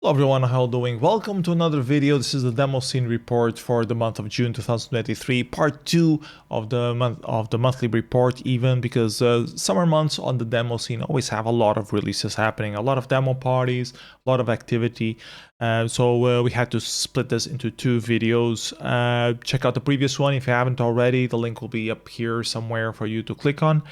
Hello everyone, how are you doing? Welcome to another video. This is the Demoscene report for the month of June 2023, part 2 of the monthly report, even because summer months on the Demoscene always have a lot of releases happening, a lot of demo parties, a lot of activity. So we had to split this into two videos. Check out the previous one if you haven't already. The link will be up here somewhere for you to click on.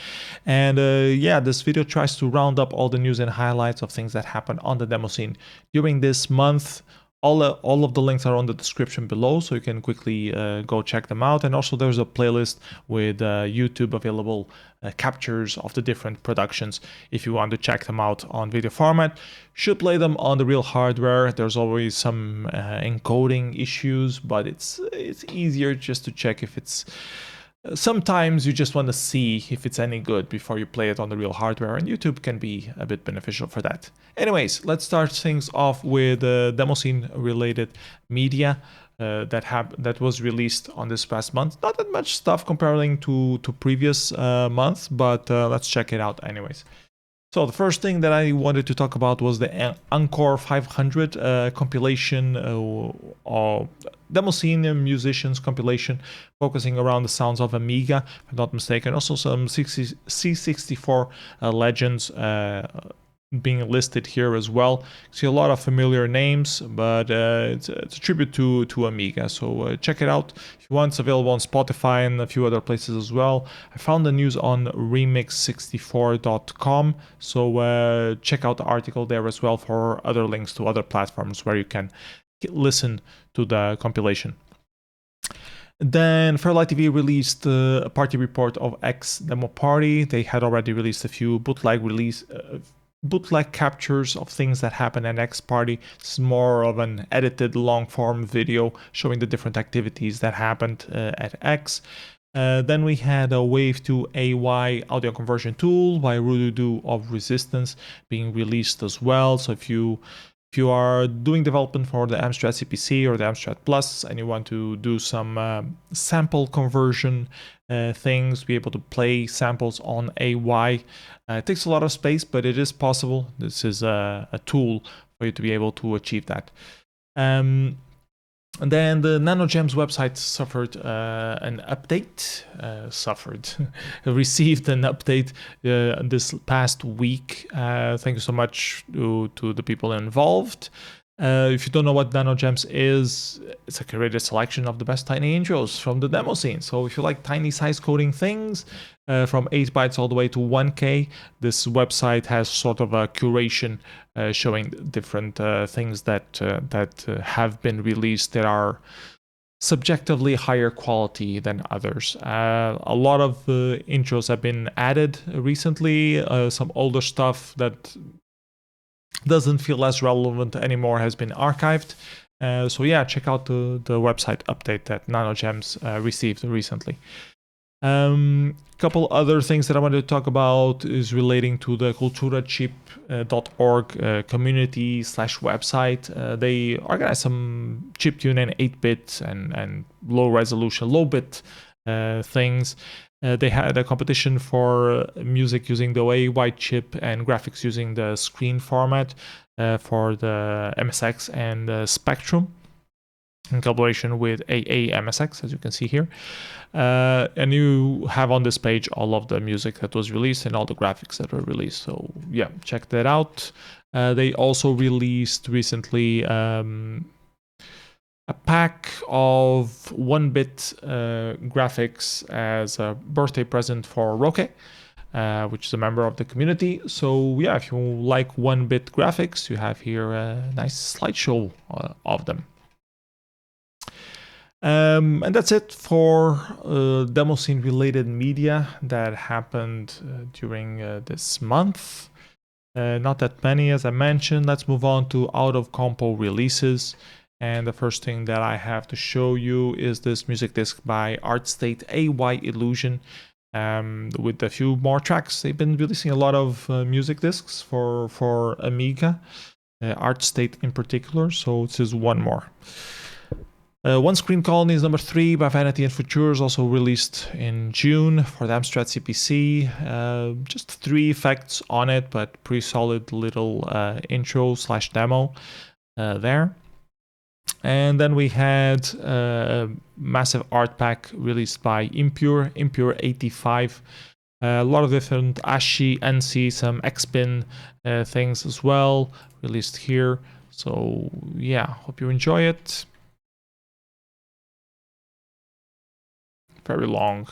And yeah, this video tries to round up all the news and highlights of things that happened on the Demoscene during this month. All of the links are on the description below, so you can quickly go check them out. And also there's a playlist with YouTube available captures of the different productions if you want to check them out on video format. Should play them on the real hardware. There's always some encoding issues, but it's easier just to check if it's... Sometimes you just want to see if it's any good before you play it on the real hardware, and YouTube can be a bit beneficial for that. Anyways, let's start things off with Demoscene related media that was released on this past month. Not that much stuff comparing to previous months, but let's check it out anyways. So the first thing that I wanted to talk about was the Encore 500 compilation, Demoscene musicians compilation, focusing around the sounds of Amiga, if I'm not mistaken. Also some C64 legends being listed here as well. See a lot of familiar names, but it's a tribute to Amiga, so check it out if you want. It's available on Spotify and a few other places as well. I found the news on remix64.com, so check out the article there as well for other links to other platforms where you can listen to the compilation. Then FairLight TV released a party report of X Demoparty. They had already released a few bootleg captures of things that happen at X party. It's more of an edited long form video showing the different activities that happened at X. Then we had a Wave 2 AY audio conversion tool by Rududu of Resistance being released as well. So if you are doing development for the Amstrad CPC or the Amstrad Plus and you want to do some sample conversion things, be able to play samples on AY, it takes a lot of space, but it is possible. This is a tool for you to be able to achieve that. And then the Nanogems website suffered an update, received an update this past week. Thank you so much to the people involved. If you don't know what Nanogems is, it's a curated selection of the best tiny intros from the Demoscene. So if you like tiny size coding things, from 8 bytes all the way to 1K, this website has sort of a curation showing different things that have been released that are subjectively higher quality than others. A lot of intros have been added recently. Some older stuff that doesn't feel as relevant anymore has been archived. So yeah, check out the website update that Nanogems received recently. Couple other things that I wanted to talk about is relating to the culturachip.org community / website. They organize some chiptune and 8-bit and low resolution, low bit things. They had a competition for music using the AY chip and graphics using the screen format for the MSX and Spectrum, in collaboration with MSX, as you can see here. And you have on this page all of the music that was released and all the graphics that were released. So yeah, check that out. They also released recently a pack of 1-bit graphics as a birthday present for ROKE, which is a member of the community. So yeah, if you like 1-bit graphics, you have here a nice slideshow of them. And that's it for Demoscene related media that happened during this month. Not that many, as I mentioned. Let's move on to out of Compo releases. And the first thing that I have to show you is this music disc by Artstate AY Illusion, with a few more tracks. They've been releasing a lot of music discs for Amiga, Artstate in particular, so this is one more. Onescreen Colonies number 3 by Vanity and Futures, also released in June for the Amstrad CPC. Just 3 effects on it, but pretty solid little intro / demo. there. And then we had a massive art pack released by Impure 85. A lot of different ASCII, NC, some XPin things as well released here. So yeah, hope you enjoy it. Very long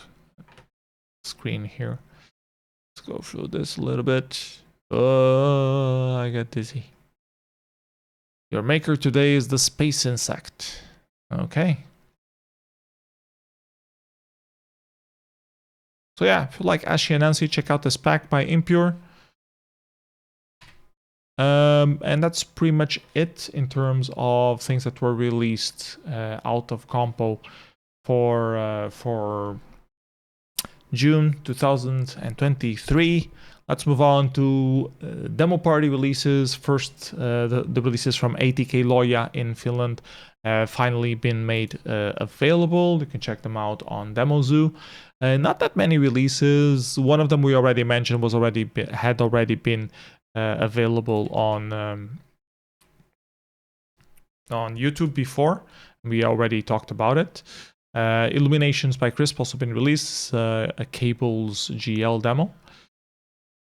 screen here. Let's go through this a little bit. I get dizzy. Your maker today is the space insect. Okay. So yeah, if you like ASCII and ANSI, check out this pack by Impure. And that's pretty much it in terms of things that were released out of Compo for June 2023. Let's move on to demo party releases. First, the releases from ATK Lohja in Finland finally been made available. You can check them out on Demozoo. Not that many releases. One of them we already mentioned had already been available on YouTube before. We already talked about it. Illuminations by Crisp also been released. A Cables GL demo.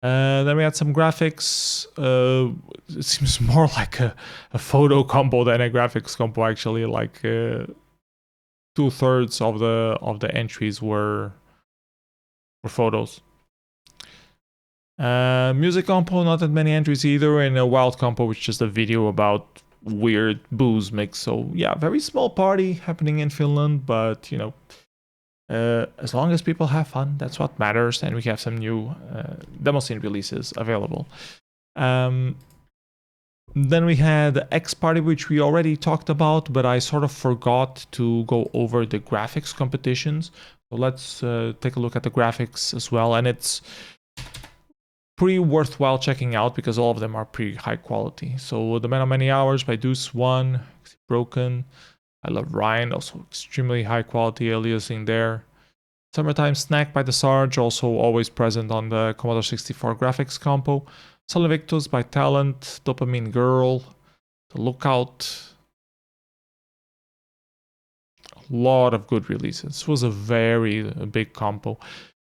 Then we had some graphics. It seems more like a photo compo than a graphics compo. Actually, like 2/3 of the entries were photos. Music compo, not that many entries either, and a wild compo, which is just a video about weird booze mix. So yeah, very small party happening in Finland, but you know, as long as people have fun, that's what matters. And we have some new Demoscene releases available. Then we had X Party, which we already talked about, but I sort of forgot to go over the graphics competitions. So let's take a look at the graphics as well. And it's pretty worthwhile checking out because all of them are pretty high quality. So The Man of Many Hours by Deuce 1, Broken. I Love Ryan, also extremely high quality aliasing there. Summertime Snack by the Sarge, also always present on the Commodore 64 graphics compo. Sol Invictus by Talent, Dopamine Girl, The Lookout. A lot of good releases. This was a very big compo.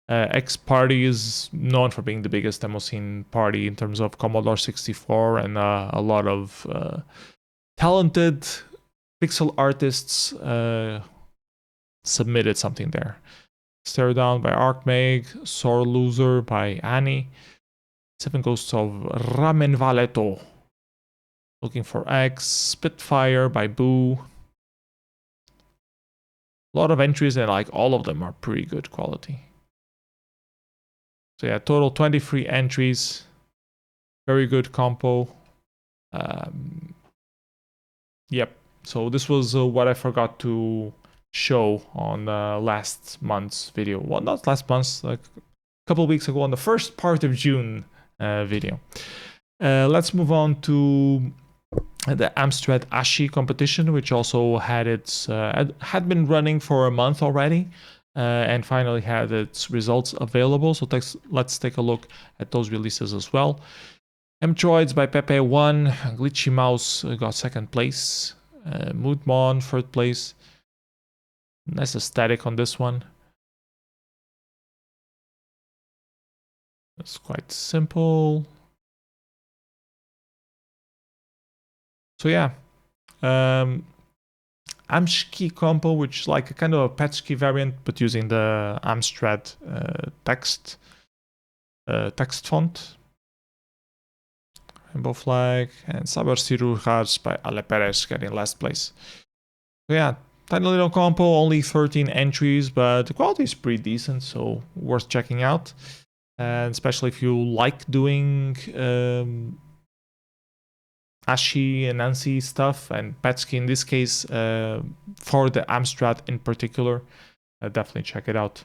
X Party is known for being the biggest Demoscene party in terms of Commodore 64, and a lot of talented pixel artists submitted something there. Stare Down by Archmag, Sore Loser by Annie, Seven Ghosts of Ramen Valeto, Looking for X, Spitfire by Boo. A lot of entries, and like all of them are pretty good quality. So yeah, total 23 entries. Very good compo. Yep. So this was what I forgot to show on last month's video. Well, not last month's, like a couple of weeks ago on the first part of June video. Let's move on to the Amstrad ASCII competition, which also had its had been running for a month already, and finally had its results available. So let's take a look at those releases as well. Mtroids by Pepe won. Glitchy Mouse got second place. Moodmon third place. Nice aesthetic on this one. It's quite simple. So yeah, ASCII compo, which is like a kind of a patchkey variant, but using the Amstrad text font. Rainbow Flag and Saber Cirurgias by Ale Perez getting last place. So yeah, tiny little compo, only 13 entries, but the quality is pretty decent, so worth checking out. And especially if you like doing ASCII and ANSI stuff, and patchkey in this case, for the Amstrad in particular, definitely check it out.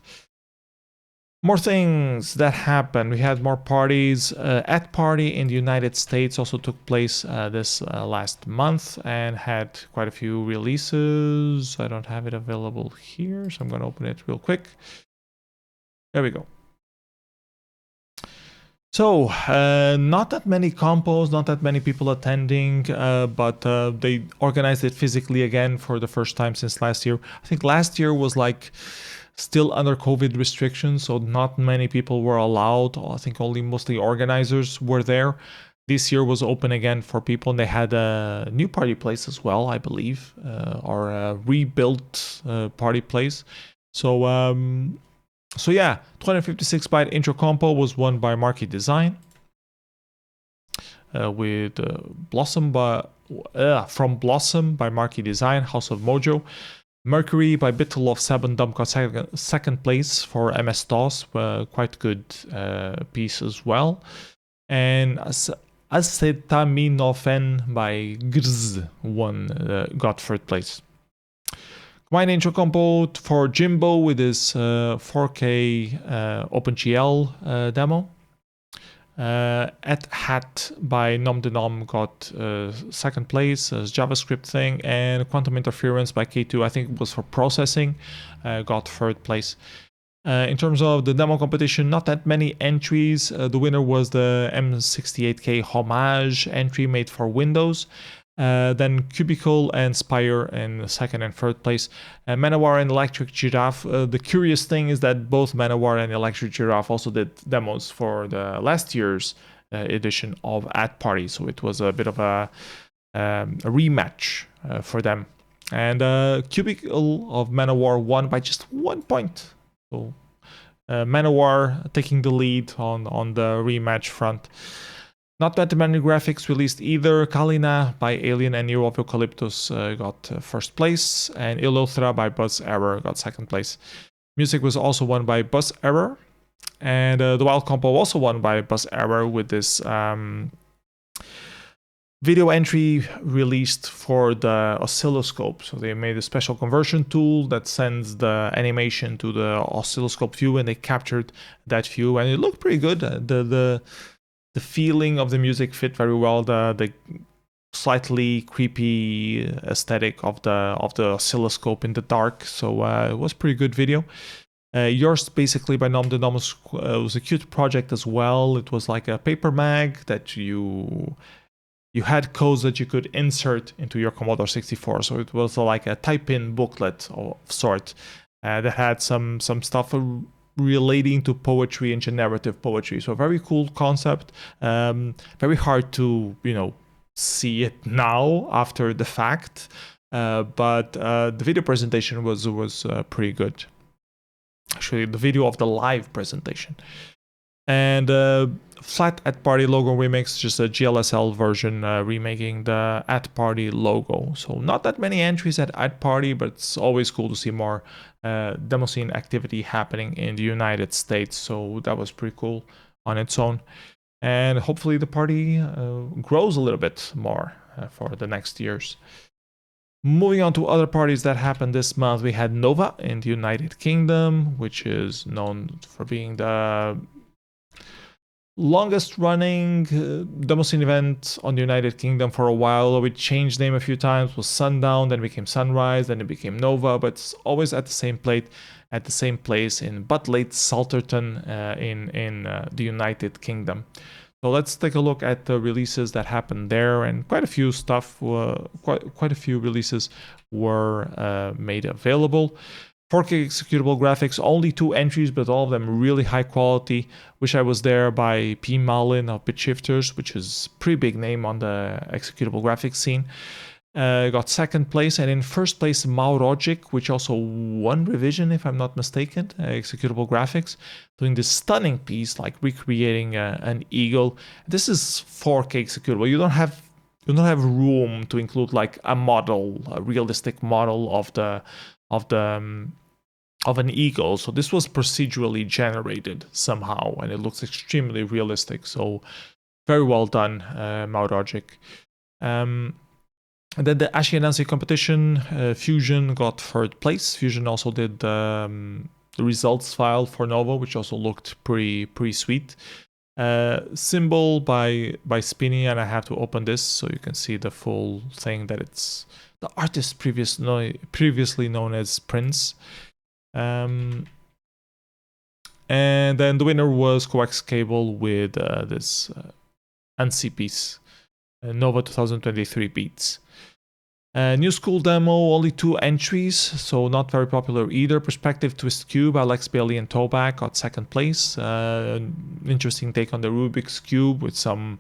More things that happened. We had more parties. ATparty in the United States also took place this last month and had quite a few releases. I don't have it available here, so I'm going to open it real quick. There we go. So, not that many compos, not that many people attending, but they organized it physically again for the first time since last year. I think last year was like still under COVID restrictions, so not many people were allowed. I think only mostly organizers were there. This year was open again for people, and they had a new party place as well, I believe, or a rebuilt party place. So yeah, 256-byte intro compo was won by Marquee Design, with from Blossom by Marquee Design, House of Mojo. Mercury by Bittle of 7 Dump got second place for MS-DOS, quite good piece as well. And Acetaminophen by Grz got third place. Combined intro compo for Jimbo with his 4K OpenGL demo. Hat by NomDenom got second place as JavaScript thing, and Quantum Interference by K2, I think it was for processing, got third place. In terms of the demo competition, not that many entries. The winner was the M68K Homage entry made for Windows. Then Cubicle and Spire in second and third place. Manowar and Electric Giraffe. The curious thing is that both Manowar and Electric Giraffe also did demos for the last year's edition of AtParty, so it was a bit of a rematch for them. And Cubicle of Manowar won by just 1 point. So Manowar taking the lead on the rematch front. Not that many graphics released either. Kalina by Alien and Year of Eucalyptus got first place, and Illuthra by Buzz Error got second place. Music was also won by Buzz Error, and the Wild Compo also won by Buzz Error with this video entry released for the oscilloscope. So they made a special conversion tool that sends the animation to the oscilloscope view, and they captured that view, and it looked pretty good. The feeling of the music fit very well. The slightly creepy aesthetic of the oscilloscope in the dark. So it was pretty good video. Yours basically by NomDenom was a cute project as well. It was like a paper mag that you had codes that you could insert into your Commodore 64. So it was like a type-in booklet of sort that had some stuff relating to poetry and generative poetry. So very cool concept. Very hard to, see it now after the fact. But the video presentation was pretty good. Actually, the video of the live presentation. And flat AtParty logo remix, just a GLSL version remaking the AtParty logo. So not that many entries at AtParty, but it's always cool to see more Demoscene activity happening in the United States. So that was pretty cool on its own. And hopefully the party grows a little bit more for the next years. Moving on to other parties that happened this month, we had Nova in the United Kingdom, which is known for being the longest running Demoscene event on the United Kingdom for a while. We changed name a few times. It was Sundown, then it became Sunrise, then it became Nova, but it's always at the same place in Butlake, Salterton in the United Kingdom. So let's take a look at the releases that happened there, and quite a few releases were made available. 4K executable graphics, only 2 entries, but all of them really high quality. Wish I Was There by P. Malin of BitShifters, which is a pretty big name on the executable graphics scene. Got second place, and in first place Maurogic, which also won revision if I'm not mistaken, executable graphics, doing this stunning piece like recreating an eagle. This is 4K executable. You don't have room to include like a realistic model of an eagle. So this was procedurally generated somehow, and it looks extremely realistic. So very well done, Maurogic. And then the ASCII competition, Fusion got third place. Fusion also did the results file for Nova, which also looked pretty sweet. Symbol by Spinny, and I have to open this so you can see the full thing, that it's the artist previously known as Prince. And And then the winner was coax cable with this ANSI piece, Nova 2023 beats. New school demo, only 2 entries, so not very popular either. Perspective Twist Cube, Alex Bailey and Toback got 2nd place. Interesting take on the Rubik's Cube with some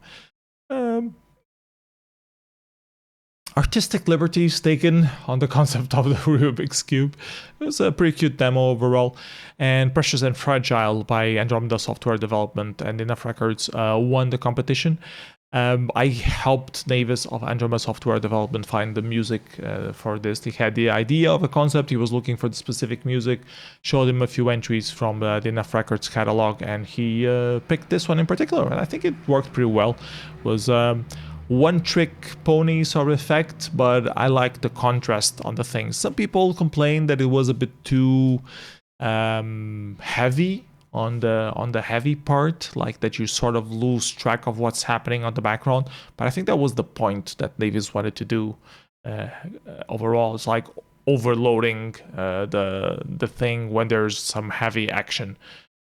artistic liberties taken on the concept of the Rubik's Cube. It was a pretty cute demo overall. And Precious and Fragile by Andromeda Software Development and Enough Records won the competition. I helped Navis of Andromeda Software Development find the music for this. He had the idea of a concept, he was looking for the specific music, showed him a few entries from the Enough Records catalog, and he picked this one in particular, and I think it worked pretty well. It was one-trick pony sort of effect, but I like the contrast on the things. Some people complained that it was a bit too heavy on the heavy part, like that you sort of lose track of what's happening on the background. But I think that was the point that Navis wanted to do overall. It's like overloading the thing when there's some heavy action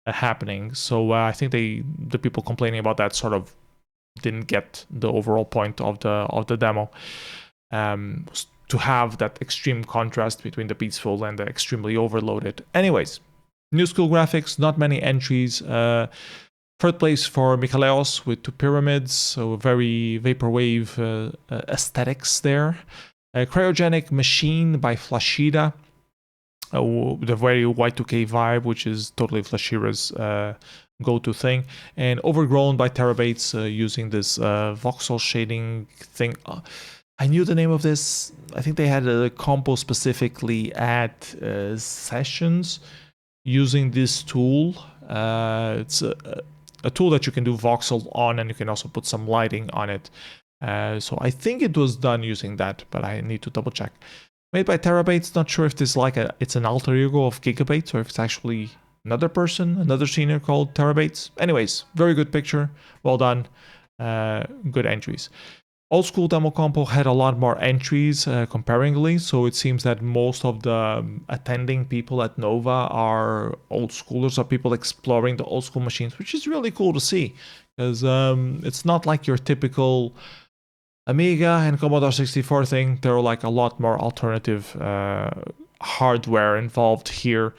happening. So I think the people complaining about that sort of didn't get the overall point of the demo, to have that extreme contrast between the peaceful and the extremely overloaded. Anyways, new school graphics, not many entries. 3rd place for Michaleos with 2 pyramids, so very vaporwave aesthetics there. Cryogenic Machine by Flashida, the very Y2K vibe, which is totally Flashira's go-to thing. And Overgrown by Terabytes, using this voxel shading thing. I knew the name of this. I think they had a Compo specifically at sessions using this tool. It's a tool that you can do voxel on, and you can also put some lighting on it. So I think it was done using that, but I need to double check. Made by Terabytes, not sure if this is it's an alter ego of Gigabytes or if it's actually another person, another senior called Terabytes. Anyways, very good picture, well done, good entries. Old School Democompo had a lot more entries comparingly, so it seems that most of the attending people at Nova are old schoolers, or people exploring the old school machines, which is really cool to see, because it's not like your typical Amiga and Commodore 64 thing. There are like a lot more alternative hardware involved here.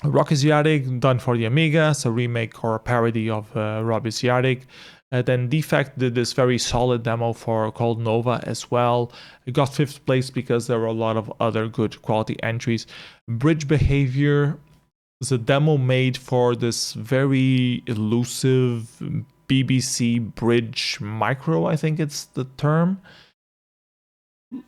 ROKE Asiatic, done for the Amiga, it's a remake or a parody of Rob Asiatic. Then Defect did this very solid demo called Nova as well. It got 5th place because there were a lot of other good quality entries. Bridge Behavior is a demo made for this very elusive BBC Bridge Micro, I think it's the term.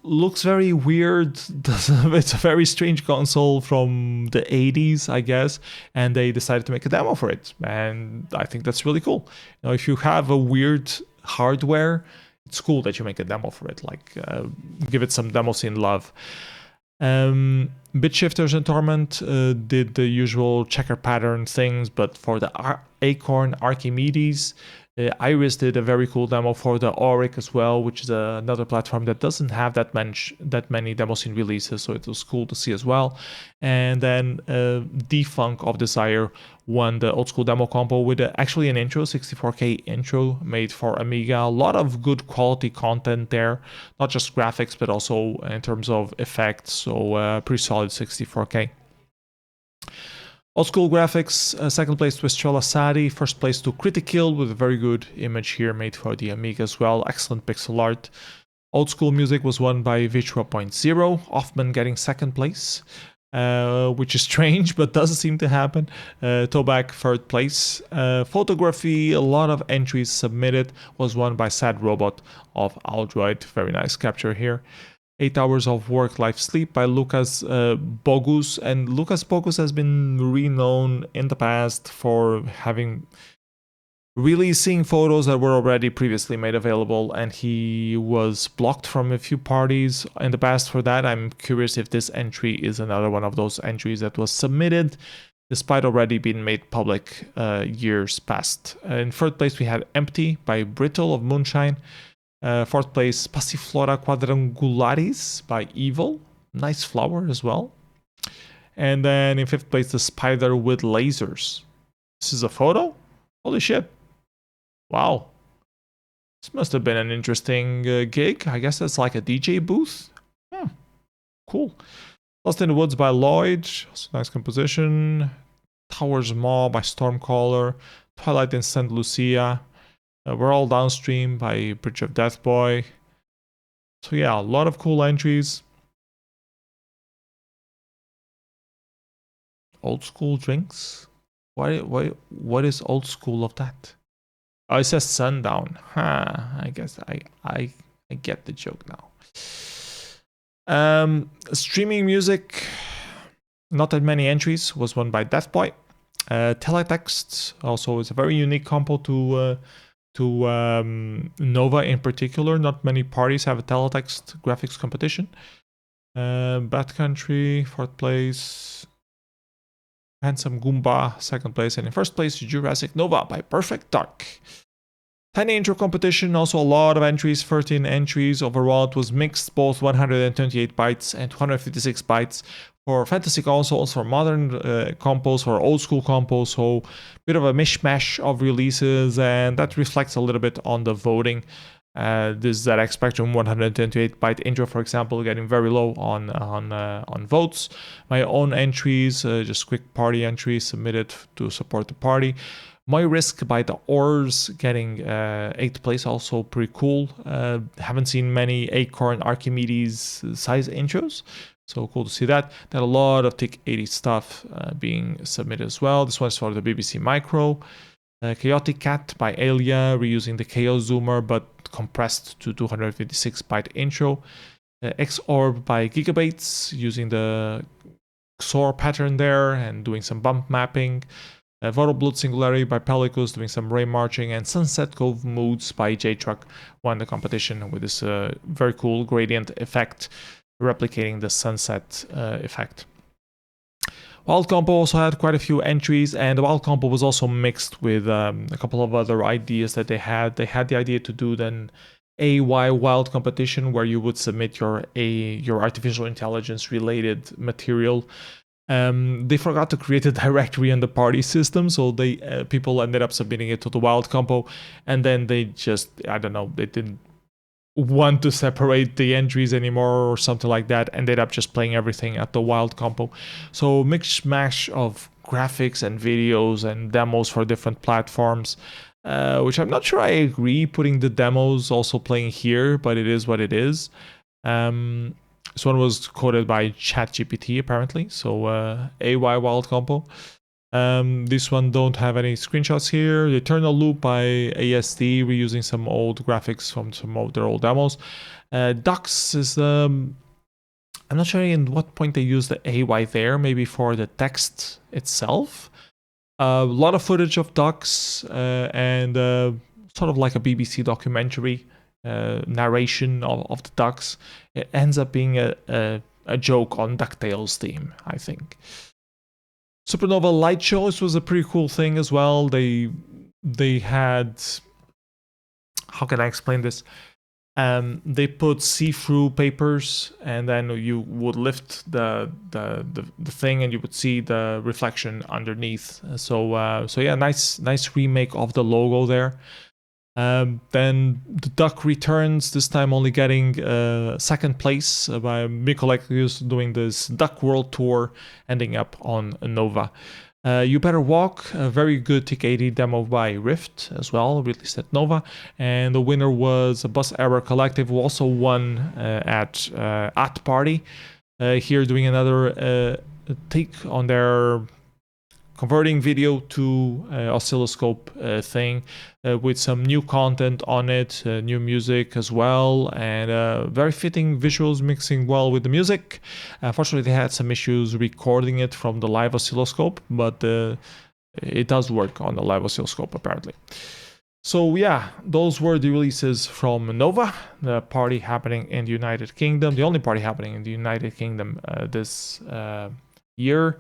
Looks very weird. It's a very strange console from the 80s, I guess, and they decided to make a demo for it, and I think that's really cool. You know, if you have a weird hardware, it's cool that you make a demo for it. Like, give it some Demoscene love. Bitshifters and Torment did the usual checker pattern things, but for the Acorn Archimedes. Iris did a very cool demo for the Auric as well, which is another platform that doesn't have that many Demoscene releases, so it was cool to see as well. And then Defunk of Desire won the Old School Demo Compo with actually an intro, 64K intro made for Amiga. A lot of good quality content there, not just graphics, but also in terms of effects, so pretty solid 64K. Old School Graphics, 2nd place to Estrella Sadi, 1st place to Critical with a very good image here made for the Amiga as well, excellent pixel art. Old School Music was won by Vitro.0, Hoffman getting 2nd place, which is strange but doesn't seem to happen. Toback 3rd place. Photography, a lot of entries submitted, was won by Sad Robot of Aldroid, very nice capture here. 8 Hours of Work Life Sleep by Lucas Bogus, and Lucas Bogus has been renowned in the past for releasing photos that were already previously made available, and he was blocked from a few parties in the past for that. I'm curious if this entry is another one of those entries that was submitted despite already being made public years past. In 3rd place we had Empty by Brittle of Moonshine. 4th place, Passiflora Quadrangularis by Evil. Nice flower as well. And then in 5th place, the spider with lasers. This is a photo? Holy shit. Wow. This must have been an interesting gig. I guess that's like a DJ booth. Cool. Lost in the Woods by Lloyd. Nice composition. Towers Maw by Stormcaller. Twilight in St. Lucia. We're All Downstream by Bridge of Death Boy. So yeah, a lot of cool entries. Old school drinks? What is old school of that? Oh, it says Sundown. I guess I get the joke now. Streaming music, not that many entries, was won by Deathboy. Teletext also is a very unique compo to Nova in particular. Not many parties have a teletext graphics competition. Bad Country, 4th place. Handsome Goomba, 2nd place. And in 1st place, Jurassic Nova by Perfect Dark. Tiny intro competition, also a lot of entries, 13 entries. Overall, it was mixed, both 128 bytes and 256 bytes for fantasy consoles, for modern compos, for old school compos. So a bit of a mishmash of releases, and that reflects a little bit on the voting. This ZX Spectrum 128 byte intro, for example, getting very low on votes. My own entries, just quick party entries submitted to support the party. My Risk by the Oars getting 8th place, also pretty cool. Haven't seen many Acorn Archimedes size intros, so cool to see that. There are a lot of TIC 80 stuff being submitted as well. This one's for the BBC Micro. Chaotic Cat by Alia, reusing the Chaos Zoomer but compressed to 256 byte intro. X-Orb by Gigabytes, using the XOR pattern there and doing some bump mapping. Vital Blood Singularity by Pellicus, doing some ray marching. And Sunset Cove Moods by J-Truck won the competition with this very cool gradient effect, replicating the sunset effect. Wild Compo also had quite a few entries, and the Wild Compo was also mixed with a couple of other ideas that they had. They had the idea to do then AY Wild competition, where you would submit your artificial intelligence related material. They forgot to create a directory in the party system, so they people ended up submitting it to the Wild Compo, and then they just, I don't know, they didn't want to separate the entries anymore or something like that, ended up just playing everything at the Wild Compo. So mix mash of graphics and videos and demos for different platforms, which I'm not sure I agree putting the demos also playing here, but it is what it is. This one was coded by ChatGPT apparently, so AY Wild Compo. This one don't have any screenshots here. The Eternal Loop by ASD, reusing some old graphics from some of their old demos. Ducks is, I'm not sure in what point they use the AY there, maybe for the text itself. A lot of footage of ducks and sort of like a BBC documentary narration of the ducks. It ends up being a joke on DuckTales theme, I think. Supernova Light Show, this was a pretty cool thing as well. They had, how can I explain this? They put see-through papers, and then you would lift the thing, and you would see the reflection underneath. So yeah, nice remake of the logo there. Then the Duck returns, this time only getting 2nd place by Micolacus, doing this Duck World Tour, ending up on Nova. You Better Walk, a very good TIC 80 demo by Rift as well, released at Nova. And the winner was a Bus Error Collective, who also won at ATParty. Here doing another take on their converting video to oscilloscope thing with some new content on it, new music as well, and very fitting visuals mixing well with the music. Unfortunately, they had some issues recording it from the live oscilloscope, but it does work on the live oscilloscope apparently. So yeah, those were the releases from Nova, the party happening in the United Kingdom, the only party happening in the United Kingdom this year.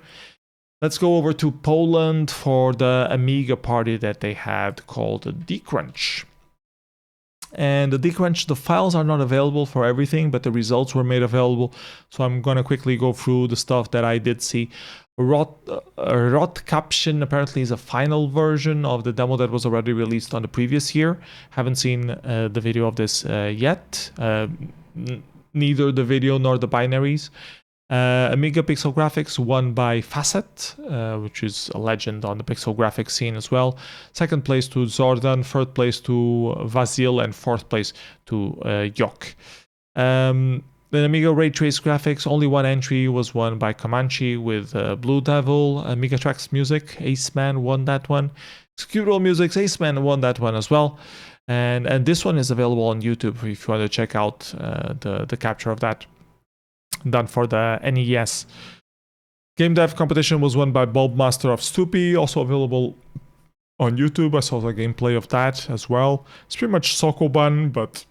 Let's go over to Poland for the Amiga party that they had called Decrunch. And the Decrunch, the files are not available for everything, but the results were made available. So I'm going to quickly go through the stuff that I did see. Rot Caption apparently is a final version of the demo that was already released on the previous year. Haven't seen the video of this yet. Neither the video nor the binaries. Amiga Pixel Graphics won by Facet, which is a legend on the pixel graphics scene as well. Second place to Zordan, third place to Vasil, and fourth place to Yok. The Amiga Ray Trace Graphics, only one entry was won by Comanche with Blue Devil. Amiga Tracks Music, Aceman won that one. Executable Music's Aceman won that one as well. And this one is available on YouTube if you want to check out the capture of that, done for the NES. Game Dev Competition was won by Bulbmaster of Stupi, also available on YouTube. I saw the gameplay of that as well. It's pretty much Sokoban, but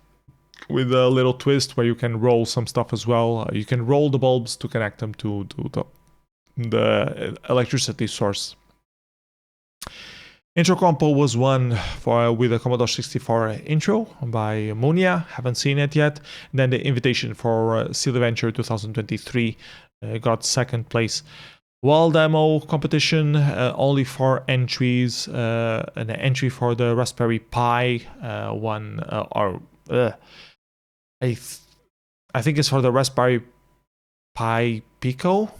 with a little twist where you can roll some stuff as well. You can roll the bulbs to connect them to the electricity source. MICROCOMPO was won with a Commodore 64 intro by Monia. Haven't seen it yet. And then the invitation for Seal Adventure 2023 got second place. Wall demo competition, only 4 entries. An entry for the Raspberry Pi I think it's for the Raspberry Pi Pico.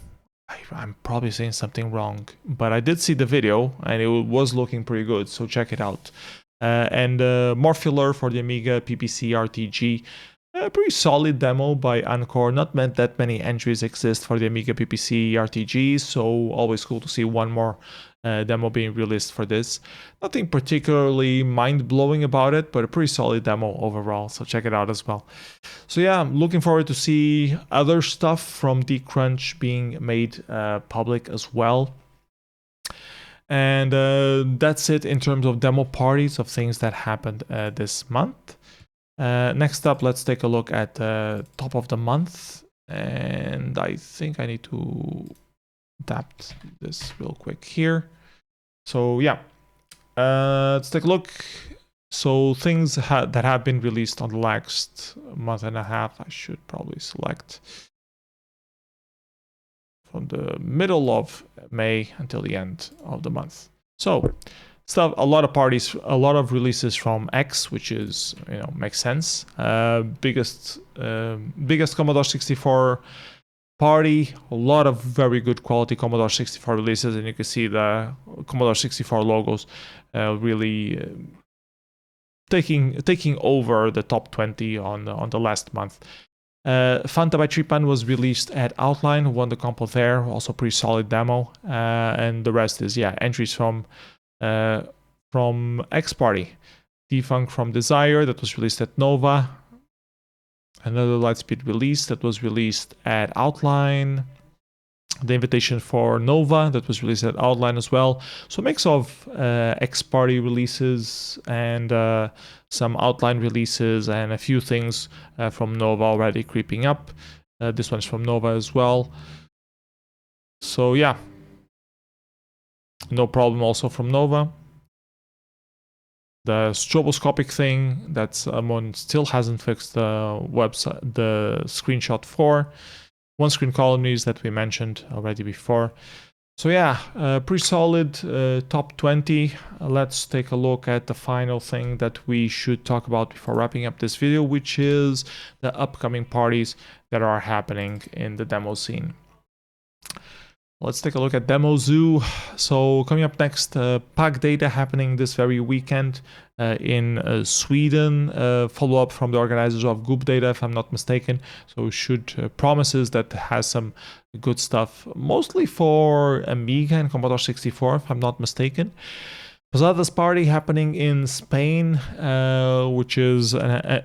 I'm probably saying something wrong, but I did see the video and it was looking pretty good, so check it out. And Morphular for the Amiga PPC RTG. A pretty solid demo by Encore. Not meant that many entries exist for the Amiga PPC RTG, so always cool to see one more demo being released for this. Nothing particularly mind-blowing about it, but a pretty solid demo overall, so check it out as well. So yeah, I'm looking forward to see other stuff from Decrunch being made public as well. And that's it in terms of demo parties of things that happened this month. Next up, let's take a look at top of the month, and I think I need to adapt this real quick here. So yeah, let's take a look. So things that have been released on the last month and a half, I should probably select from the middle of May until the end of the month. So stuff, a lot of parties, a lot of releases from X, which is, you know, makes sense. Biggest Commodore 64 party, a lot of very good quality Commodore 64 releases, and you can see the Commodore 64 logos really taking over the top 20 on the last month. Fanta by Tripan was released at Outline, won the Compo there, also pretty solid demo, and the rest is, yeah, entries from X Party. Defunk from Desire, that was released at Nova. Another Lightspeed release that was released at Outline. The invitation for Nova that was released at Outline as well. So a mix of X Party releases and some Outline releases and a few things from Nova already creeping up. This one's from Nova as well. So yeah, no problem also from Nova. The stroboscopic thing that someone still hasn't fixed the website, the screenshot for. Onescreen Colonies that we mentioned already before. So yeah, pretty solid top 20. Let's take a look at the final thing that we should talk about before wrapping up this video, which is the upcoming parties that are happening in the demo scene. Let's take a look at Demo Zoo. So coming up next, pack data happening this very weekend in Sweden. Follow-up from the organizers of Goop Data, if I'm not mistaken. So should promises that has some good stuff, mostly for Amiga and Commodore 64, if I'm not mistaken. Posadas Party happening in Spain, which is an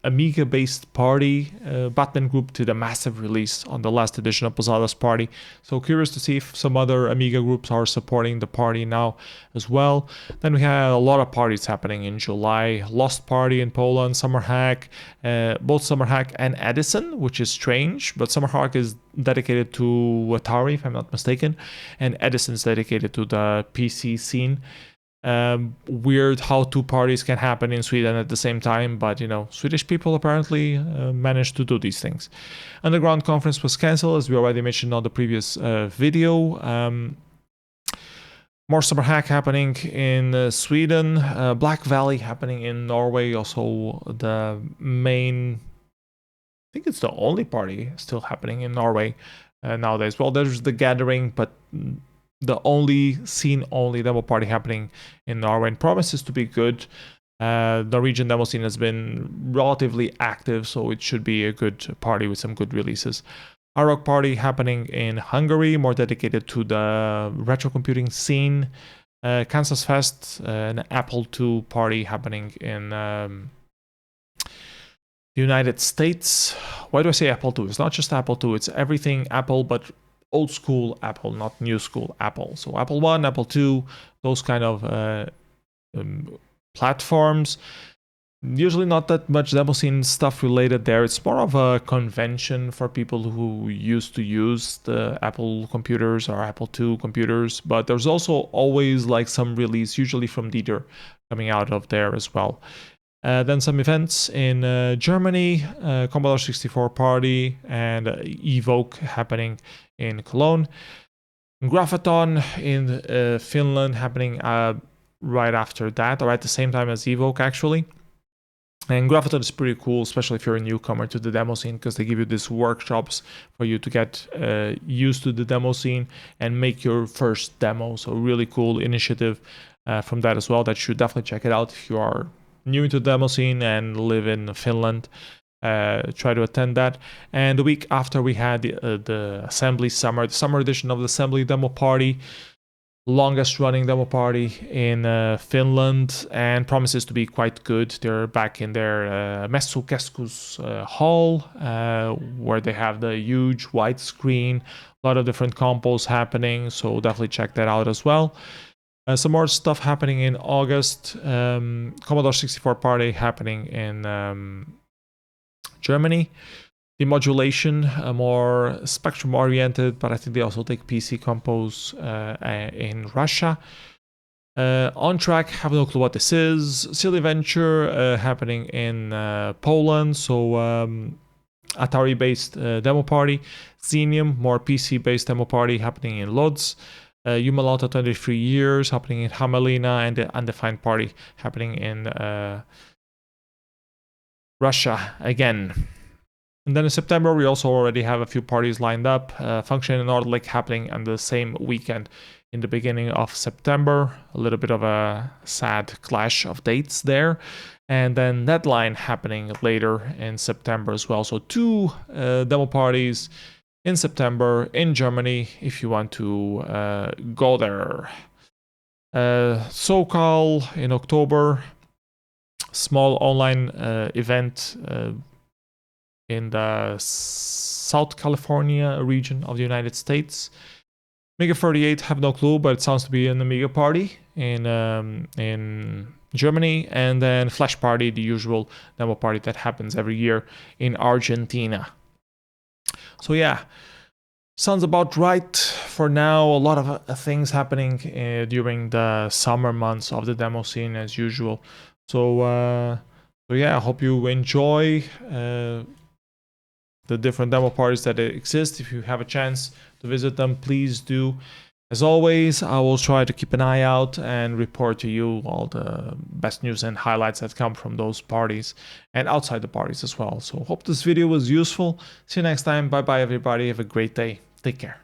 Amiga-based party. Batman Group did a massive release on the last edition of Posadas Party. So curious to see if some other Amiga groups are supporting the party now as well. Then we had a lot of parties happening in July. Lost Party in Poland, Summer Hack, both Summer Hack and Edison, which is strange, but Summer Hack is dedicated to Atari, if I'm not mistaken, and Edison is dedicated to the PC scene. Weird how two parties can happen in Sweden at the same time, but you know, Swedish people apparently managed to do these things. Underground conference was cancelled, as we already mentioned on the previous video. More summer hack happening in Sweden, Black Valley happening in Norway, also the main, I think it's the only party still happening in Norway nowadays. Well, there's the Gathering, but the only scene-only demo party happening in Norway, and promises to be good. The Norwegian demo scene has been relatively active, so it should be a good party with some good releases. A ROKE party happening in Hungary, more dedicated to the retro computing scene. Kansas Fest, an Apple II party happening in the United States. Why do I say Apple II? It's not just Apple II, it's everything Apple, but old school Apple, not new school Apple. So Apple I, Apple II, those kind of platforms. Usually not that much Demoscene stuff related there. It's more of a convention for people who used to use the Apple computers or Apple II computers, but there's also always like some release, usually from Dieter, coming out of there as well. Then some events in Germany, Commodore 64 party and Evoke happening in Cologne. Graphathon in Finland happening right after that, or at the same time as Evoke actually. And Graphathon is pretty cool, especially if you're a newcomer to the demo scene, because they give you these workshops for you to get used to the demo scene and make your first demo. So really cool initiative from that as well. That you should definitely check it out if you are new to the demo scene and live in Finland. Try to attend that. And the week after we had the Assembly Summer, the summer edition of the Assembly demo party. Longest running demo party in Finland, and promises to be quite good. They're back in their Messukeskus hall, where they have the huge white screen, a lot of different compos happening, so definitely check that out as well. Some more stuff happening in August. Commodore 64 party happening in Germany. Demodulation, more spectrum oriented, but I think they also take PC compos in Russia. On Track, have no clue what this is. Silly Venture happening in Poland, so Atari based demo party. Xenium, more PC based demo party happening in Lodz. Jumalauta 23 years happening in Hamelina, and the Undefined party happening in Russia again. And then in September, we also already have a few parties lined up. Function in Nordlic happening on the same weekend in the beginning of September. A little bit of a sad clash of dates there. And then Deadline happening later in September as well. So two demo parties in September in Germany if you want to go there. SoCal in October. Small online event in the South California region of the United States. Mega 38, have no clue, but it sounds to be an Amiga party in Germany. And then Flash Party, the usual demo party that happens every year in Argentina. So yeah, sounds about right for now. A lot of things happening during the summer months of the demo scene as usual. So yeah, I hope you enjoy the different demo parties that exist. If you have a chance to visit them, please do. As always, I will try to keep an eye out and report to you all the best news and highlights that come from those parties and outside the parties as well. So hope this video was useful. See you next time. Bye bye everybody. Have a great day. Take care.